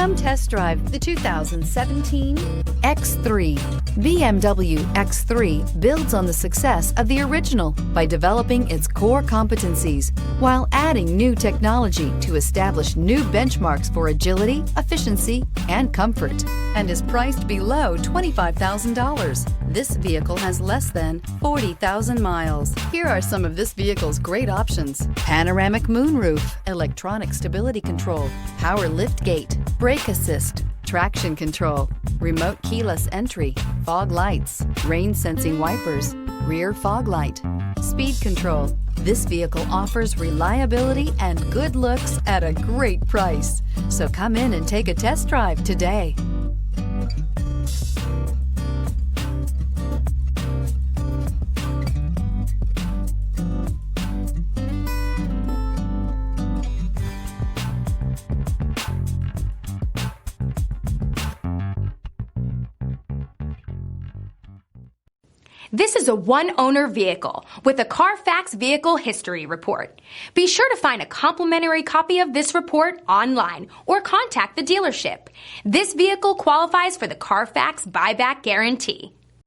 Come test drive the 2017 X3. BMW X3 builds on the success of the original by developing its core competencies while adding new technology to establish new benchmarks for agility, efficiency, and comfort, and is priced below $25,000. This vehicle has less than 40,000 miles. Here are some of this vehicle's great options: panoramic moonroof, electronic stability control, power lift gate, brake assist, traction control, remote keyless entry, fog lights, rain sensing wipers, rear fog light, speed control. This vehicle offers reliability and good looks at a great price. So come in and take a test drive today. This is a one-owner vehicle with a Carfax Vehicle History Report. Be sure to find a complimentary copy of this report online or contact the dealership. This vehicle qualifies for the Carfax Buyback Guarantee.